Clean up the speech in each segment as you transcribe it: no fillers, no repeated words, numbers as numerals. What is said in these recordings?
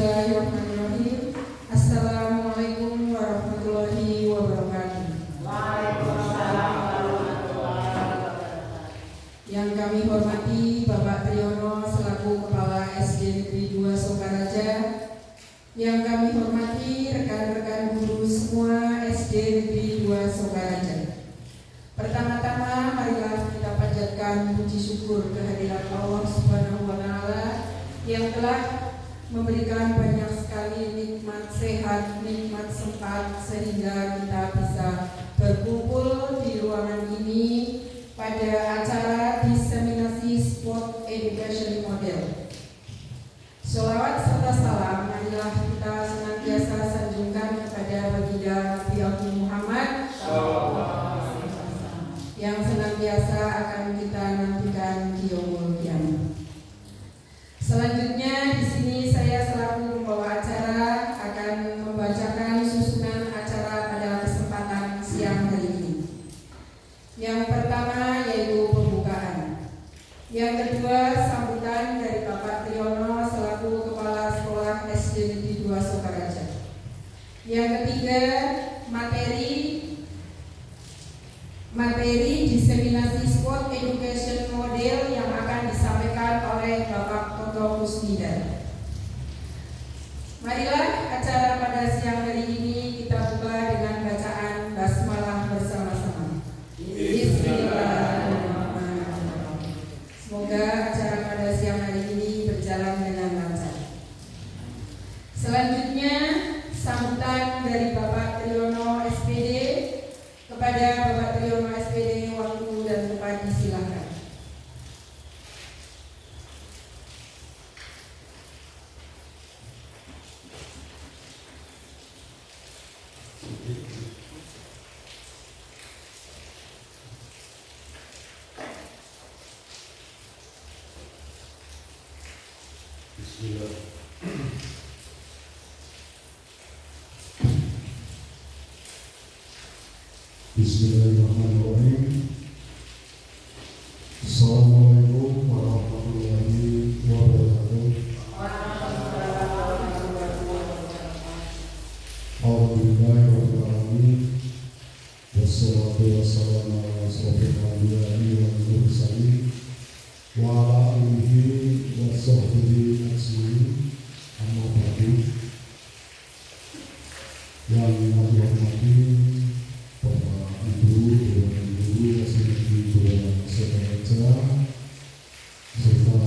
Bismillahirrahmanirrahim. Assalamualaikum warahmatullahi wabarakatuh. Waalaikumsalam warahmatullahi wabarakatuh. Yang kami hormati Bapak Triyono selaku Kepala SD Negeri 2 Sokaraja. Yang kami hormati rekan-rekan guru semua SD Negeri 2 Sokaraja. Pertama-tama marilah kita panjatkan puji syukur kehadirat Allah Subhanahu wa taala yang telah memberikan banyak sekali nikmat sehat, nikmat sempat sehingga kita bisa berkumpul di ruangan ini pada acara diseminasi sport education model. Sholawat serta salam marilah kita senantiasa sanjungkan kepada baginda Nabi Muhammad yang senantiasa akan kita nantikan di yaumul qiyamah. Selanjutnya di sini saya selaku pembawa acara akan membacakan susunan acara pada kesempatan siang hari ini. Yang pertama yaitu pembukaan. Yang kedua sambutan dari Bapak Triyono selaku Kepala Sekolah SD Negeri 2 Sokaraja. Yang ketiga materi diseminasi sport education model yang akan disampaikan oleh Bapak Toto Kusnida. Marilah acara pada siang hari ini kita buka dengan bacaan basmalah bersama-sama. Bismillahirrahmanirrahim. Semoga acara pada siang hari ini berjalan dengan lancar. Selanjutnya sambutan dari Bapak Triyono SPD. Kepada Bapak Triyono SPD, waktu dan tempat disilakan. Bismillah. Bismillahirrahmanirrahim. Assalamualaikum warahmatullahi wabarakatuh. Alhamdulillahirabbil alamin. Wassalatu wassalamu ala asyrofil anbiya'i wal mursalin wa ala alihi wa sahbihi ajmain. Amma ba'du. Yang kami hormati Bapak Ibu, Dewan Guru, SD 2 Sokaraja, serta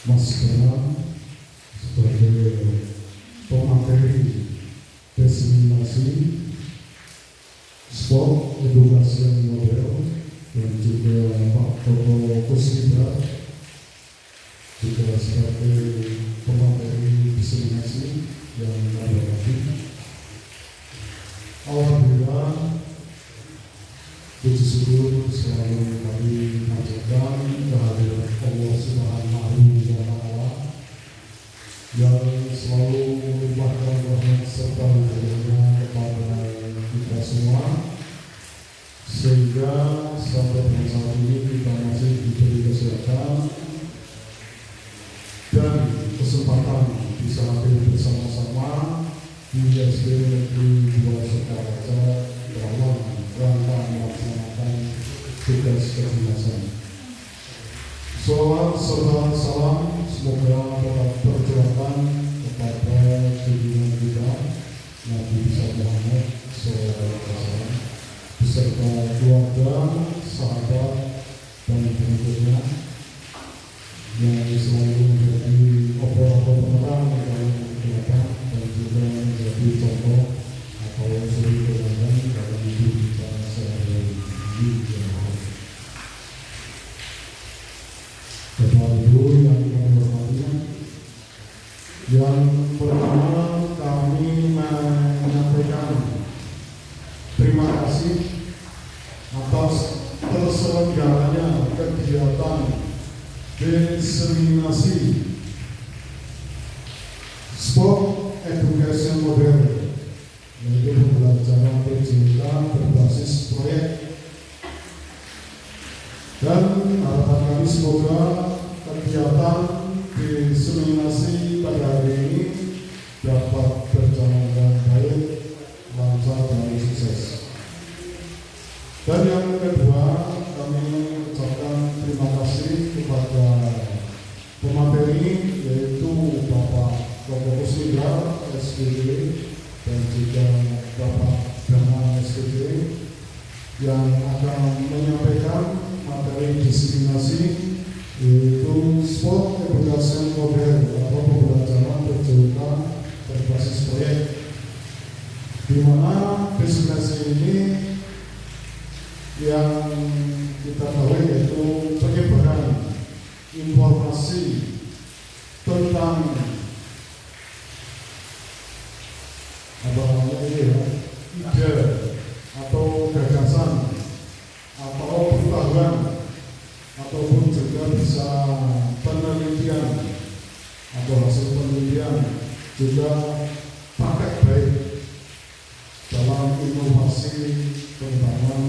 Mas Bram sebagai pemateri diseminasi sport edukasi model, dan juga Pak Toto Kusnida juga sebagai pemateri diseminasi yang ada di. Alhamdulillah, puji syukur selalu kami panjatkan kehadirat Allah Subhanahu wa taala yang selalu melimpahkan rahmat serta hidayahnya kepada kita semua, sehingga sampai dengan saat ini kita masih diberi kesehatan dan kesempatan bisa hadir bersama-sama di SD Negeri 2 Sokaraja dalam rangka melaksanakan tugas kedinasan. Sholawat serta salam semoga tetap tercurahkan kepada junjungan kita Nabi Muhammad SAW beserta keluarga, sahabat, dan pengikutnya yang selalu menjadi operator penerang dalam kegiatan dan juga menjadi contoh atau suri teladan dalam hidup kita sehari-hari ini. Bapak Ibu yang kami hormati, yang pertama kami menyampaikan terima kasih atas terselenggaranya kegiatan diseminasi sport education model, yaitu pembelajaran PJK berbasis proyek, dan harapan kami semoga kegiatan diseminasi kepada pemateri yaitu Bapak Dr. Kusnidar SPG dan juga Bapak Dharma SPG yang akan menyampaikan materi diseminasi yaitu sport education model atau pembelajaran berjurusan berbasis proyek, di mana diseminasi ini yang kita tahu yaitu penyebaran informasi tentang ide atau gagasan atau pengetahuan ataupun juga bisa penelitian atau hasil penelitian juga praktek baik dalam inovasi pengembangan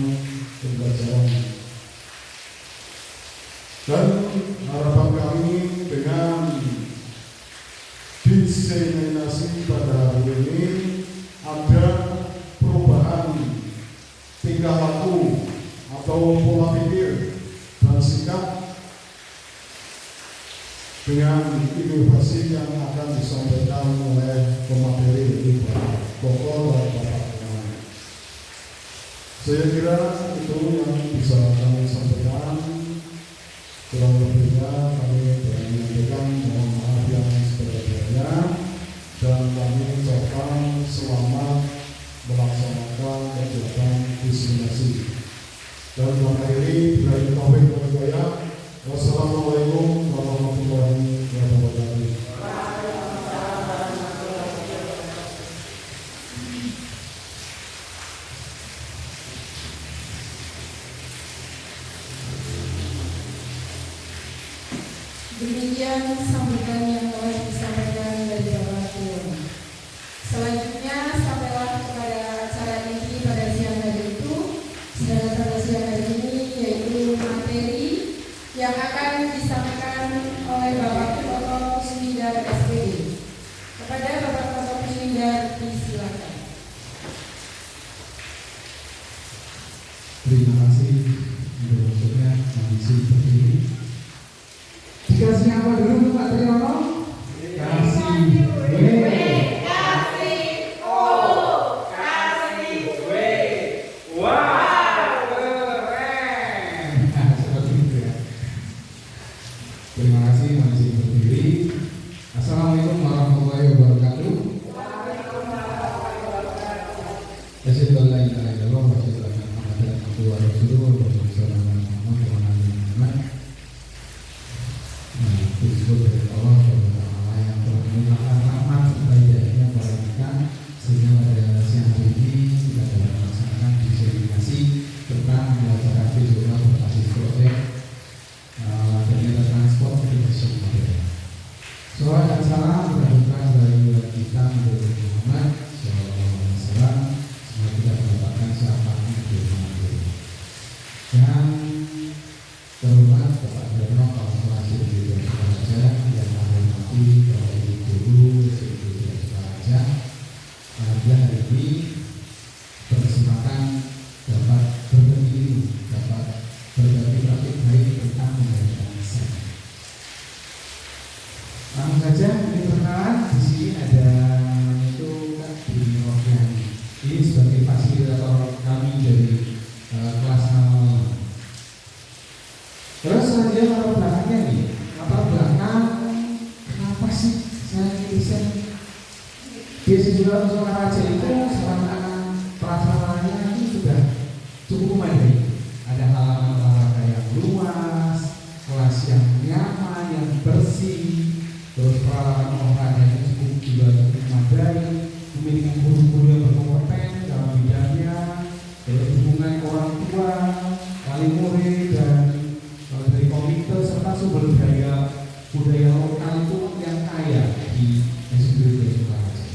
pembelajaran. Dan harapan kami dengan diseminasi pada hari ini ada perubahan tingkah laku atau pola pikir dan sikap dengan inovasi yang akan disampaikan oleh pemateri itu Pak Koko dan Bapak Ketua. Saya kira itu yang bisa kami sampaikan. Kurang lebihnya kami menyampaikan mohon maaf yang sebenarnya, dan kami ucapkan selamat melaksanakan kegiatan diseminasi. Dan mengakhiri bila taufik wal hidayah. Wassalamualaikum warahmatullahi wabarakatuh. Demikian sambutan yang telah disampaikan dari Bapak Ketua. Selanjutnya sampailah kepada acara inti pada siang hari itu. Sedangkan pada siang hari ini yaitu materi yang akan disampaikan oleh Bapak Ketua Kusnidar SPG. Kepada Bapak Ketua Kusnidar disilakan. Terima kasih untuk waktunya. Kondisi seperti ini. Dikasih apa dulu Pak Triyono? Kasih W. Kasih O, kasih W. Wah, keren. Seperti itu ya. Terima kasih, masih berdiri. Assalamualaikum warahmatullahi wabarakatuh. Asyhadu an la ilaha illallah wa asyhadu anna Muhammadan abduhu wa rasuluhu wa sallallahu alaihi wasallam. Disebut dari Allah SWT yang telah melimpahkan rahmat serta hidayahnya kepada kita, sehingga pada siang hari ini kita dapat melaksanakan diseminasi tentang pembelajaran visual berbasis proyek kegiatan transport education model. Salawat dan salam berkah dari kita Nabi Muhammad SAW. Semoga kita mendapatkan syafaatnya di Muhammad. Dan terhormat kepada Bapak Ketua SPG Sukaraja yang menghormati Bapak Ibu Guru SPG Sukaraja. Alhamdulillah hari ini berkesempatan dapat berbagi ilmu, dapat berbagi praktik baik tentang pembelajaran SEN. Langsung saja diperkenalkan, di sini ada itu Kak Bini Rofiani. Ini sebagai fasilitator kami dari kelas 6. Terus selanjutnya latar belakangnya nih, latar belakang kenapa sih saya desain beasiswa Sukaraja itu sarana prasaranya itu sudah cukup memadai. Ada halaman olahraga yang luas, kelas yang nyaman, yang bersih, terus peralatan olahraganya juga cukup memadai, memiliki guru-guru yang berkompeten dalam bidangnya, terus hubungan orang tua, wali murid dan dari komite serta sumber daya budaya lokal itu yang kaya di SPG Sukaraja.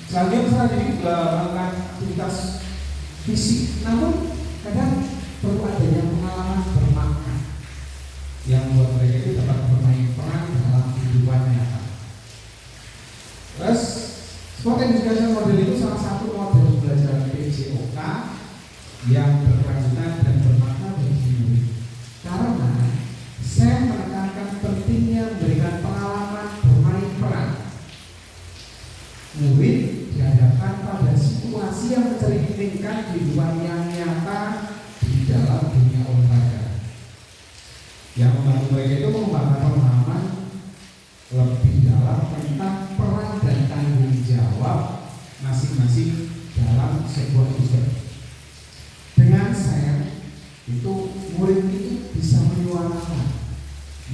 Selanjutnya juga melakukan aktivitas fisik, namun kadang perlu adanya pengalaman bermakna yang membuat mereka itu dapat bermain peran dalam kehidupan nyata. Terus sport education model itu salah satu model pembelajaran PJOK yang berkelanjutan dan bermakna bagi murid. Karena SEN mereka itu mengembangkan pemahaman lebih dalam tentang peran dan tanggung jawab masing-masing dalam sebuah event. Dengan saya itu murid itu bisa menyuarakannya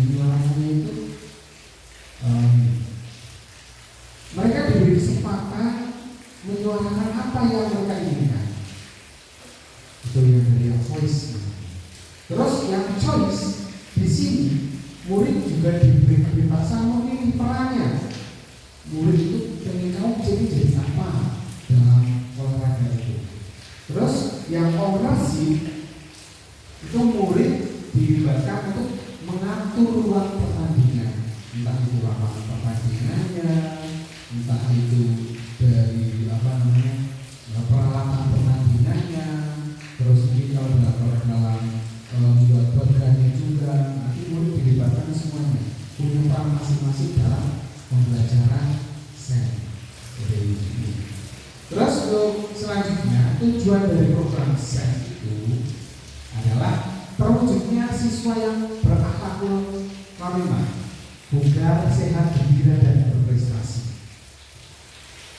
itu mereka diberi kesempatan menyuarakan apa yang mereka inginkan. Itu yang dari voice. Terus yang choice di sini murid juga diberi kebebasan memilih perannya. Murid itu pengen tahu jadi apa dalam olahraga itu. Terus yang ownership itu murid dilibatkan untuk mengatur ruang pertandingan, entah itu lapangan pertandingannya, entah itu dari peralatan pertandingannya, terus mungkin kalau dalam membuat programnya juga, nanti murid dilibatkan semuanya, punya peran masing-masing dalam pembelajaran SEN. Terus untuk selanjutnya tujuan dari program SEN itu adalah terwujudnya siswa yang berakhlakul karimah, bugar, sehat, gembira dan berprestasi.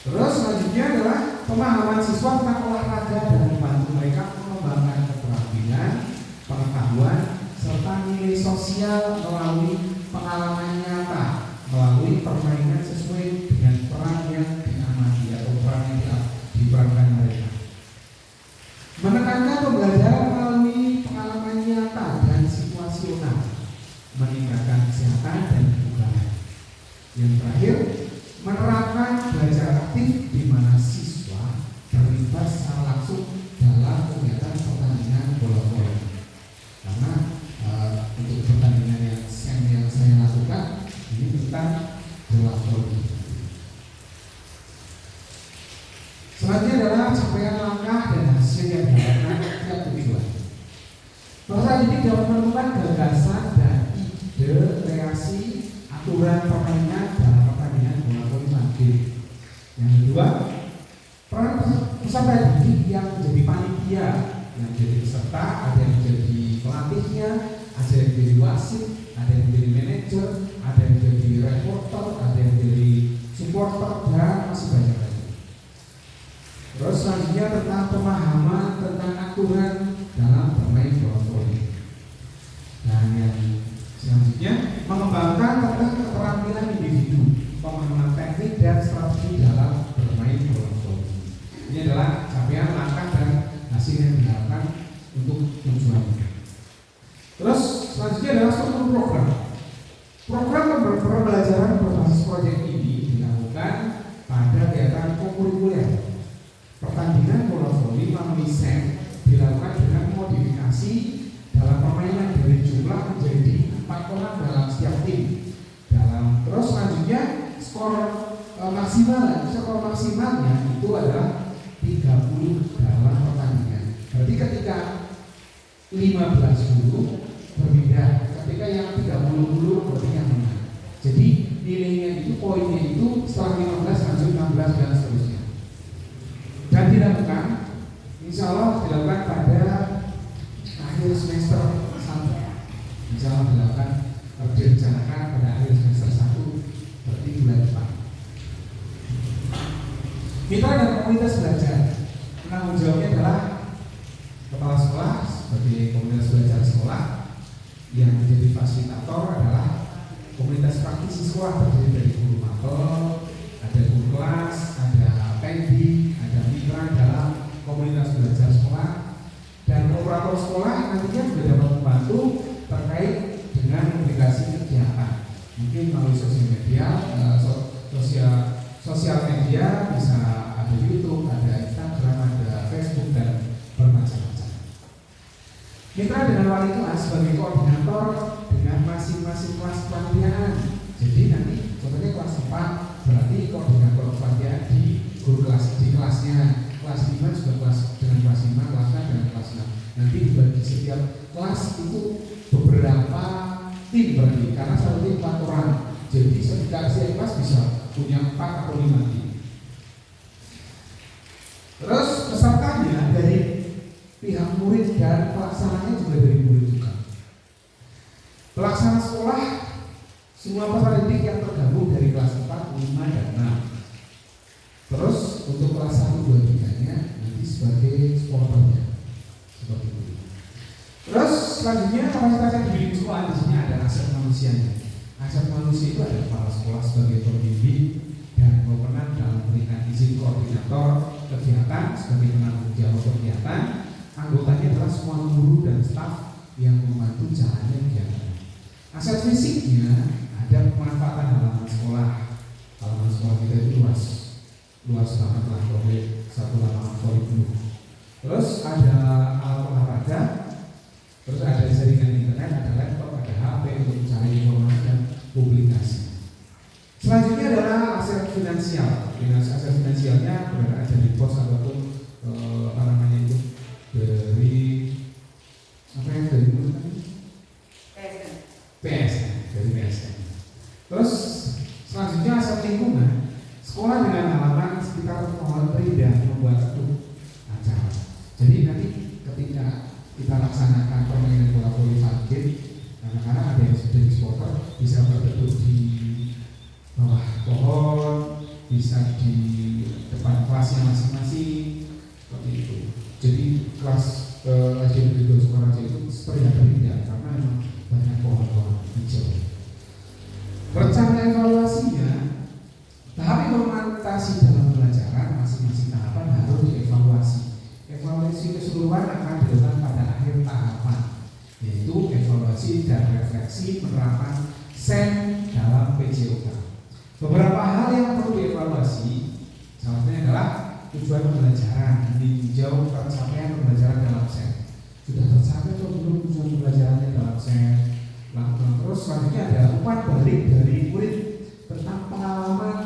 Terus selanjutnya adalah pemahaman siswa tentang olahraga dan membantu mereka mengembangkan keterampilan, pengetahuan, serta nilai sosial melalui pengalaman nyata, melalui permainan sesuai dengan peran yang diamati atau peran yang diperankan mereka. Menekankan pembelajaran melalui pengalaman nyata dan situasional, meningkatkan kesehatan dan kebugaran. Yang terakhir, menerapkan belajar aktif di mana siswa terlibat secara langsung dalam kegiatan pertandingan bola voli. Karena untuk pertandingan yang saya lakukan ini tentang bola voli. Selanjutnya adalah capaian langkah dan hasil yang diharapkan setiap tujuan. Peserta didik dapat menemukan gagasan dan ide kreasi aturan permainan dalam pertandingan bola voli mandiri. Yang kedua, peran peserta didik yang menjadi panitia, yang menjadi peserta, ada yang menjadi pelatihnya, ada yang menjadi wasit, ada yang menjadi manajer, ada yang menjadi reporter, ada yang menjadi supporter, dan masih banyak lagi. Terus selanjutnya tentang pemahaman tentang aturan dalam bermain bola voli. Dan yang selanjutnya mengembangkan tentang keterampilan individu, pemahaman teknik dan strategi dalam bermain bola voli. Ini adalah capaian langkah dan hasil yang diharapkan untuk tujuannya. Terus selanjutnya adalah struktur program. Program pembelajaran berbasis proyek ini dilakukan pada kegiatan kokurikuler. Pertandingan bola voli melalui SEN dilakukan dengan modifikasi dalam permainan dari jumlah menjadi 4 orang dalam setiap tim. Terus selanjutnya skor maksimalnya itu adalah 30 dalam pertandingan. Berarti ketika 15 dulu berbeda, ketika yang 30 dulu berarti yang menang. Jadi nilainya itu, poinnya itu setelah 15 lanjut 16 dan seterusnya. Dan dilakukan, insya Allah dilakukan pada akhir semester 1. Insya Allah dilakukan, direncanakan pada akhir semester 1, berarti bulan depan. Mitra dan komunitas belajar, penanggung jawabnya adalah kepala sekolah sebagai komunitas belajar sekolah. Yang menjadi fasilitator adalah komunitas praktisi sekolah terdiri dari guru mapel, ada guru kelas, ada PEDI, ada mitra dalam komunitas belajar sekolah, dan operator sekolah nantinya juga dapat membantu terkait dengan publikasi kegiatan. Mungkin melalui sosial media, sosial media bisa ada YouTube, ada Instagram, ada Facebook, dan bermacam-macam. Mitra dengan wali kelas sebagai koordinator dengan masing-masing kelas pelatihan. Jadi nanti contohnya kelas 4 berarti koordinator pelatihan di guru kelas, di kelasnya. Kelas 5 juga kelas dengan kelas 5, kelas 6 dengan kelas 6. Nanti dibagi setiap kelas itu beberapa tim berarti, karena satu tim 4 orang. Jadi setiap kelas bisa punya 4 atau 5 tim. Terus pesertanya dari pihak murid dan pelaksananya juga dari murid juga. Pelaksana sekolah semua peserta didik yang tergabung dari kelas 4, 5, dan 6. Terus untuk kelas 1, 2, 3-nya nanti sebagai supporternya. Seperti itu. Terus selanjutnya kapasitas yang dimiliki sekolah di sini ada aset manusianya. Aset manusia itu ada kepala sekolah sebagai pembimbing dan pemenang dalam memberikan izin koordinator kegiatan sebagai penanggung jawab kegiatan. Anggotanya adalah semua guru dan staf yang membantu jalannya kegiatan. Aset fisiknya ada pemanfaatan halaman sekolah. Halaman sekolah kita itu luas banget lah, boleh satu lapangan voli penuh. Terus ada alat olahraga, terus ada jaringan internet, ada laptop, ada HP untuk mencari informasi dan publikasi. Selanjutnya adalah aset finansial. Aset finansialnya berada di pos ataupun apa namanya itu dari apa yang dari PSN, dari PSN. Terus selanjutnya aset lingkungan. Sekolah dengan halaman sekitar pohon dan membuat acara. Jadi nanti ketika kita laksanakan permainan bola voli Funkin, anak-anak ada yang sudah supporter bisa berduduk di bawah pohon, bisa di depan kelasnya masing-masing, seperti itu. Jadi kelas SD Negeri 2 Sukaraja itu seperti yang berbeda karena memang banyak pohon-pohon hijau. Rencana evaluasinya, tahap implementasi dalam pelajaran masing-masing tahapan harus dievaluasi. Evaluasi keseluruhan akan dilakukan pada akhir tahapan, yaitu evaluasi dan refleksi penerapan SEN dalam PJOK. Beberapa hal yang perlu dievaluasi, salah satunya adalah tujuan pembelajaran, meninjau pencapaian pembelajaran dalam SEN. Sudah tercapai atau belum tujuan pembelajarannya dalam SEN? Lakukan terus. Selanjutnya ada umpan balik dari murid tentang pengalaman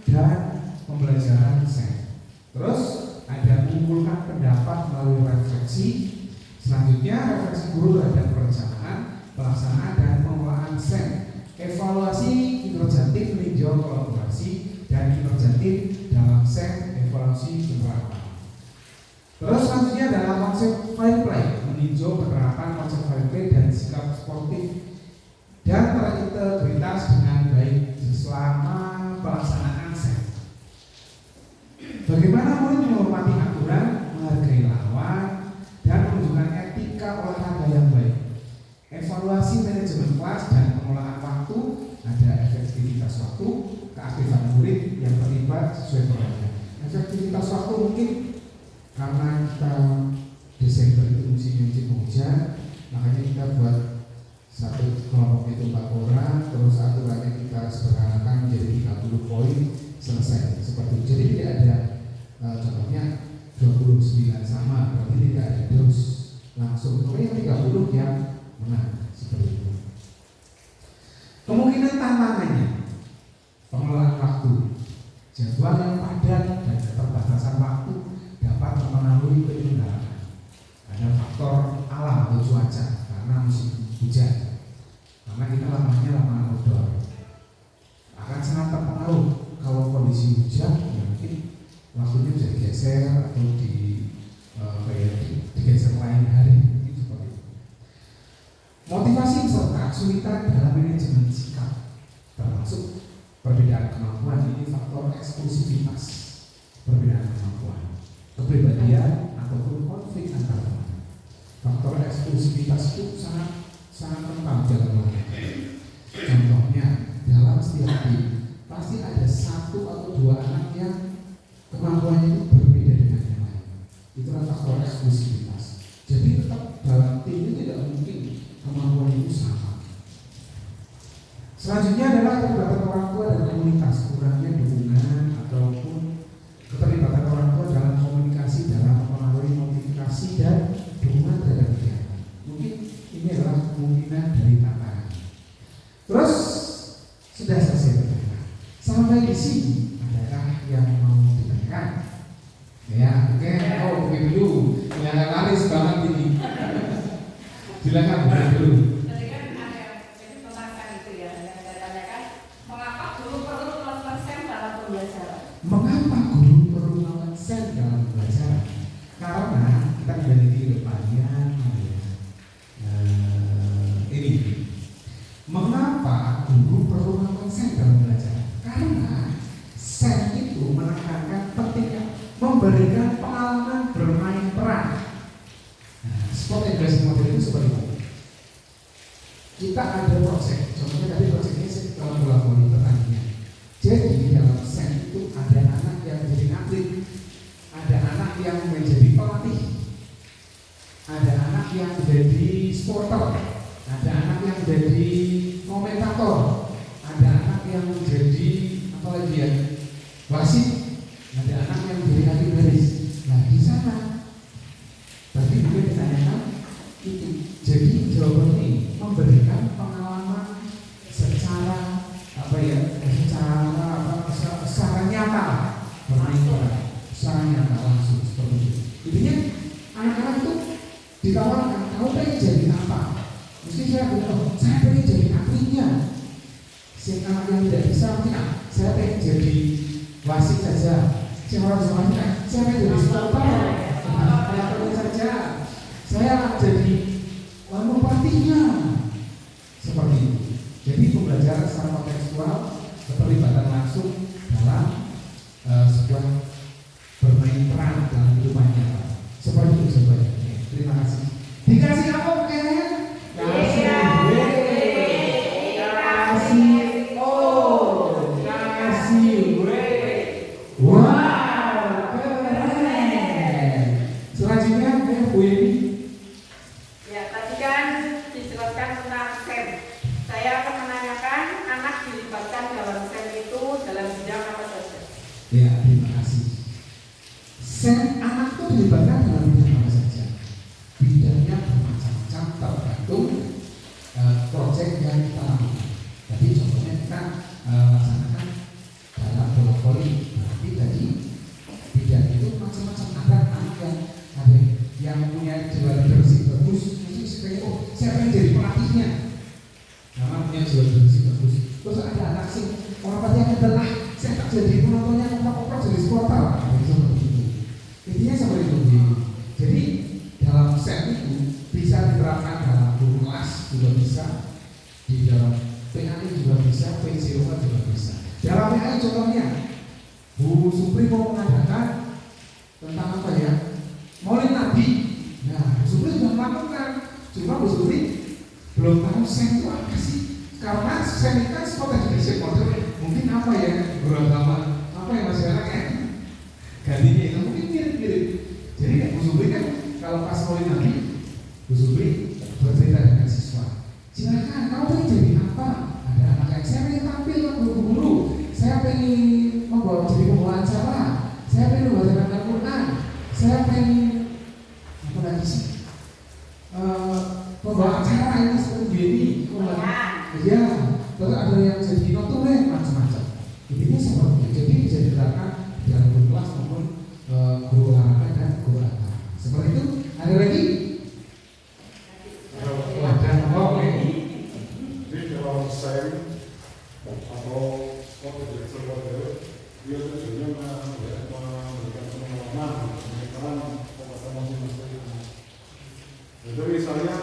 dan pembelajaran SEN. Terus ada mengumpulkan pendapat melalui refleksi. Selanjutnya refleksi guru terhadap perencanaan, pelaksanaan dan pengelolaan SEN. Evaluasi kinerja tim meninjau kolaborasi dan kinerja tim dalam SEN, evaluasi penerapan. Terus selanjutnya adalah konsep fair play, meninjau penerapan konsep fair play dan sikap sportif dan terintegritas dengan baik selama pelaksanaan SEN. Bagaimana murid menghormati aturan, menghargai lawan, dan menunjukkan etika olahraga yang baik. Evaluasi manajemen kelas dan pengelolaan waktu, ada efektivitas waktu, keaktifan murid yang terlibat sesuai programnya. Efektivitas waktu mungkin karena kita Desember itu musim hujan, makanya kita buat satu kelompok itu 4 orang, terus aturannya kita sederhanakan menjadi 30 poin, selesai seperti itu. Jadi tidak ada contohnya 29 sama, berarti tidak ada terus langsung. Pokoknya 30 yang menang seperti itu. Kemungkinan tantangannya pengelolaan waktu, jadwal yang padat dan keterbatasan waktu dapat mempengaruhi penyelenggaraan. Ada faktor alam atau cuaca karena musim hujan, karena kita lapangannya lapangan outdoor, akan sangat terpengaruh. Kalau kondisi hujan, ya mungkin waktunya bisa digeser atau digeser lain hari, mungkin seperti itu. Motivasi serta kesulitan dalam manajemen sikap, termasuk perbedaan kemampuan. Ini faktor eksklusivitas, perbedaan kemampuan, kepribadian ataupun konflik antar teman. Faktor eksklusivitas itu sangat rentan dalam olahraga. Contohnya dalam setiap tim pasti ada 1 atau 2 anak yang kemampuannya itu berbeda dengan yang lain. Itulah faktor eksklusivitas. Jadi tetap dalam tim itu tidak mungkin kemampuan itu sama. Selanjutnya adalah keterlibatan orang tua dan komunitas, kurangnya dukungan ataupun keterlibatan orang tua dalam komunikasi dalam mempengaruhi motivasi dan dukungan terhadap kegiatan. Mungkin ini adalah kemungkinan dari tantangan. Terus sudah selesai pertanyaan. Sampai di sini adakah yang mau ditanyakan? Ya, oke. Oh, oke dulu. Yang laris banget ini. Silakan buka dulu. Tadi kan ada jadi pembahasan itu ya, yang ditanyakan mengapa guru perlu melakukan SEN dalam pembelajaran? Mengapa guru perlu melakukan SEN dalam pembelajaran? Karena kita memiliki rupanya ini. Mengapa guru perlu melakukan sen dalam belajar? Karena sen itu menekankan pentingnya memberikan pengalaman bermain peran. Nah, sport education model itu seperti itu. Kita ada proyek, contohnya tadi proyek ini dalam bola-bola pertandingan. Jadi dalam sen itu ada anak yang menjadi atlet, ada anak yang menjadi pelatih, ada anak yang menjadi sporter, ada anak yang menjadi komentator, ada anak yang menjadi apa lagi ya, wasit, ada anak yang menjadi ahli waris. Nah di sana tadi mungkin ditanyakan itu. Jadi jawabannya memberikan pengalaman secara apa ya, secara nyata, secara nyata langsung seperti itu. Intinya anak-anak itu ditawarkan, kamu pengen jadi apa? Mesti saya bilang, saya pengen jadi atletnya. Si anak yang tidak bisa, saya pengen jadi wasit saja. Si orang semuanya, saya pengen jadi sporter, pengen saja. Saya jadi pelatihnya. Seperti itu. Jadi pembelajaran secara kontekstual, keterlibatan langsung dalam sebuah bermain peran dalam kehidupan nyata. Seperti itu sebenarnya. Terima kasih. Dikasih apa mungkin? Kasih W, kasih O, kasih W. Wow, keren. Selanjutnya Bu Yeni. Ya, tadi kan dijelaskan tentang sen. Saya akan menanyakan anak dilibatkan dalam sen itu dalam bidang apa saja? Ya, terima kasih. Sen anak itu dilibatkan dalam bidang apa saja? Bidangnya bermacam-macam tergantung proyek yang kita lakukan. Jadi contohnya kita laksanakan dalam bola voli. Berarti tadi bidang itu macam-macam. Ada anak yang punya jiwa leadership bagus, mungkin supaya saya pengen jadi pelatihnya. Karena punya jiwa leadership bagus. Terus ada anak sih orang pelatihnya adalah saya tak jadi penontonnya, koprak jadi supporter. Seperti itu. Intinya seperti itu. Jadi dalam set itu bisa diterapkan dalam guru kelas juga bisa, di dalam PAI juga bisa, PCO juga bisa. Dalam PAI contohnya Bu Supri mau mengadakan tentang apa ya? Maulid Nabi. Nah, Bu Supri sudah melakukan, cuma Bu Supri belum tahu sen itu apa sih? Karena sen itu kan sport education model, mungkin apa ya, beragama apa yang masih anak ya? Gantinya itu mungkin mirip-mirip. Jadi Bu Supri kan kalau pas Maulid Nabi, Bu Supri bercerita dengan siswa. Silakan, kamu pengen jadi apa? Ada anak yang saya pengen tampil ke guru, saya pengen membawa jadi pembawa acara, saya pengen membacakan Al-Quran, saya pengen apa lagi sih? Pembawa acara ini seperti ini, ya, terus ada yang jadi notulen macam-macam. Intinya seperti itu. Jadi bisa diterapkan dalam guru kelas maupun guru olahraga dan guru agama. Seperti itu. Ada lagi? Jadi dalam sen atau sport education model, dia tujuannya memberikan pengalaman, pemikiran kepada masing-masing. Jadi misalnya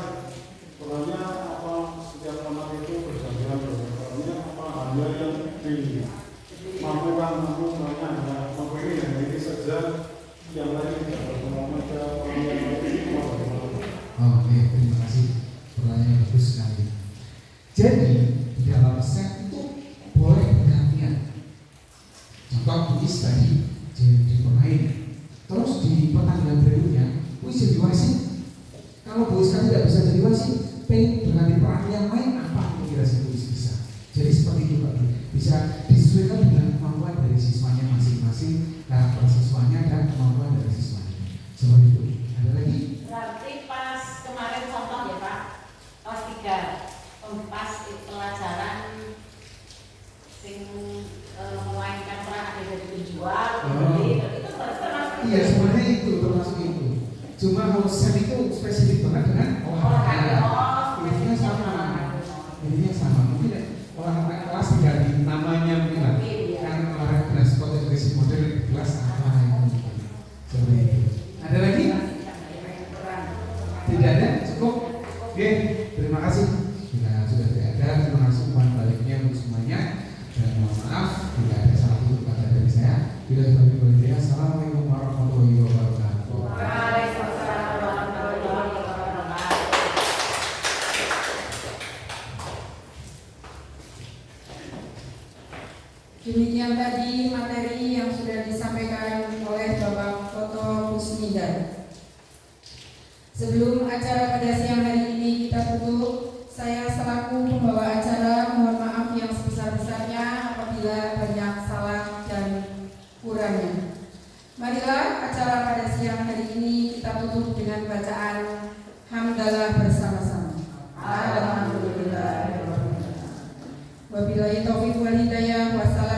perannya apa, setiap anak itu bergantian perannya apa, hanya yang dimampukan namanya, mampu ini saja, yang lain tidak berpengalaman ke orang yang lain. Oke, terima kasih. Pertanyaan bagus sekali. Jadi di dalam set itu boleh bergantian. Contoh tulis tadi jadi pemain, terus di pertandingan berikutnya, jadi wasit. Kalau Bu Iska tidak bisa jadi wasit, pengen berganti peran yang lain apa kira-kira si tulis bisa. Jadi seperti itu Pak, bisa disesuaikan dengan kemampuan dari siswanya masing-masing, karakter siswanya dan kemampuan dari siswanya. Seperti itu. Ada lagi? Berarti pas kemarin contoh ya Pak, kelas 3 pas pelajaran sing memainkan peran ada dari penjual, pembeli, itu termasuk. Iya, sebenarnya itu termasuk itu. Cuma kalau set itu spesifik banget dengan olahraga. Intinya sama. Intinya sama. Mungkin olahraga kelas diganti namanya mungkin lah. Kan olahraga kelas sport education model kelas apa itu. Seperti itu. Ada lagi? Tidak ada? Cukup? Oke, terima kasih. Sudah tidak ada. Terima kasih umpan baliknya. Bila ada salah tutur kata dari saya, bila kami berdoa, assalamualaikum warahmatullahi wabarakatuh. Waalaikumsalam warahmatullahi wabarakatuh. Demikian tadi materi yang sudah disampaikan oleh Bapak Toto Kusmidan. Sebelum acara pada siang hari ini kita tutup, saya selaku pembawa acara mohon maaf yang sebesar-besarnya apabila banyak salah dan kurangnya. Marilah acara pada siang hari ini kita tutup dengan bacaan hamdalah bersama-sama. Alhamdulillah. Wabillahi taufiq wal hidayah. Wassalam.